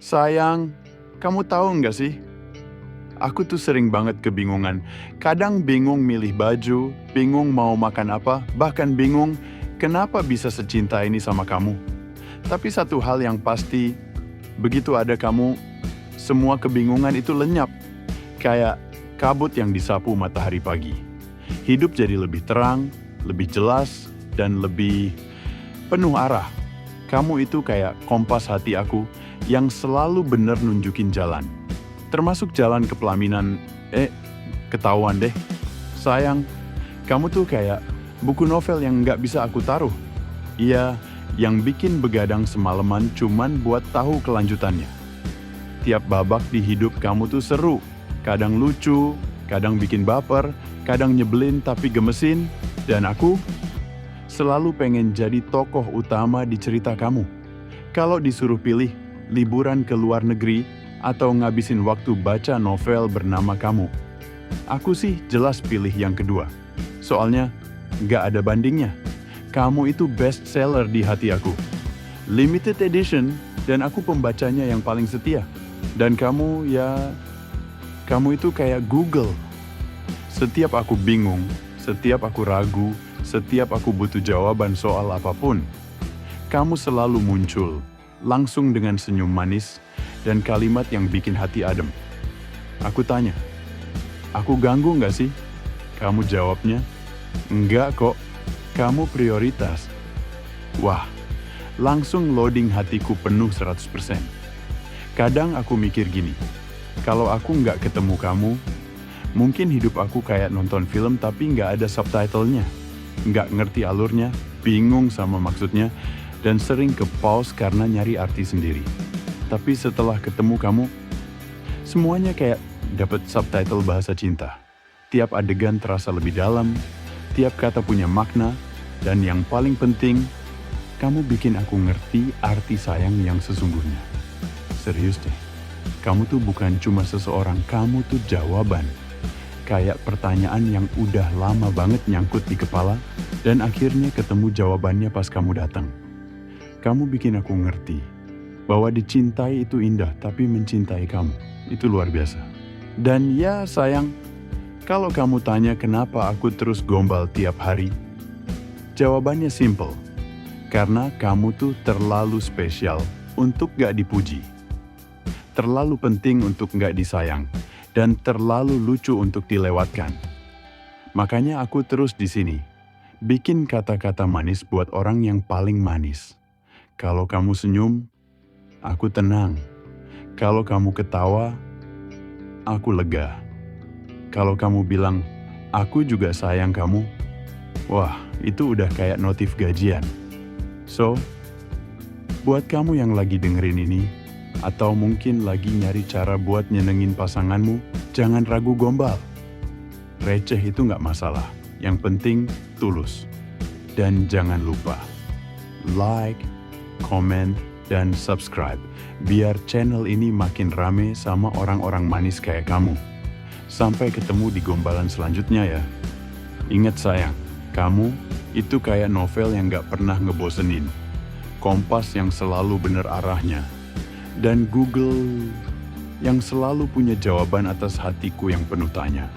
Sayang, kamu tahu nggak sih? Aku tuh sering banget kebingungan. Kadang bingung milih baju, bingung mau makan apa, bahkan bingung kenapa bisa secinta ini sama kamu. Tapi satu hal yang pasti, begitu ada kamu, semua kebingungan itu lenyap. Kayak kabut yang disapu matahari pagi. Hidup jadi lebih terang, lebih jelas, dan lebih penuh arah. Kamu itu kayak kompas hati aku yang selalu bener nunjukin jalan. Termasuk jalan ke pelaminan, ketahuan deh. Sayang, kamu tuh kayak buku novel yang nggak bisa aku taruh. Iya, yang bikin begadang semalaman cuman buat tahu kelanjutannya. Tiap babak di hidup kamu tuh seru. Kadang lucu, kadang bikin baper, kadang nyebelin tapi gemesin. Dan aku selalu pengen jadi tokoh utama di cerita kamu. Kalau disuruh pilih liburan ke luar negeri, atau ngabisin waktu baca novel bernama kamu. Aku sih jelas pilih yang kedua. Soalnya nggak ada bandingnya. Kamu itu best seller di hati aku. Limited edition dan aku pembacanya yang paling setia. Dan kamu itu kayak Google. Setiap aku bingung, setiap aku ragu, setiap aku butuh jawaban soal apapun, kamu selalu muncul, langsung dengan senyum manis, dan kalimat yang bikin hati adem. Aku tanya, aku ganggu nggak sih? Kamu jawabnya, enggak kok, kamu prioritas. Wah, langsung loading hatiku penuh 100%. Kadang aku mikir gini, kalau aku nggak ketemu kamu, mungkin hidup aku kayak nonton film tapi nggak ada subtitlenya. Nggak ngerti alurnya, bingung sama maksudnya, dan sering ke pause karena nyari arti sendiri. Tapi setelah ketemu kamu, semuanya kayak dapat subtitle bahasa cinta. Tiap adegan terasa lebih dalam, tiap kata punya makna, dan yang paling penting, kamu bikin aku ngerti arti sayang yang sesungguhnya. Serius deh, kamu tuh bukan cuma seseorang, kamu tuh jawaban. Kayak pertanyaan yang udah lama banget nyangkut di kepala, dan akhirnya ketemu jawabannya pas kamu datang. Kamu bikin aku ngerti bahwa dicintai itu indah, tapi mencintai kamu itu luar biasa. Dan ya sayang, kalau kamu tanya kenapa aku terus gombal tiap hari, jawabannya simple. Karena kamu tuh terlalu spesial untuk gak dipuji. Terlalu penting untuk gak disayang, dan terlalu lucu untuk dilewatkan. Makanya aku terus di sini, bikin kata-kata manis buat orang yang paling manis. Kalau kamu senyum, aku tenang. Kalau kamu ketawa, aku lega. Kalau kamu bilang, aku juga sayang kamu, wah, itu udah kayak notif gajian. So, buat kamu yang lagi dengerin ini, atau mungkin lagi nyari cara buat nyenengin pasanganmu, jangan ragu gombal. Receh itu nggak masalah, yang penting tulus. Dan jangan lupa, like, comment, dan subscribe, biar channel ini makin rame sama orang-orang manis kayak kamu. Sampai ketemu di gombalan selanjutnya ya. Ingat sayang, kamu itu kayak novel yang gak pernah ngebosenin. Kompas yang selalu bener arahnya. Dan Google yang selalu punya jawaban atas hatiku yang penuh tanya.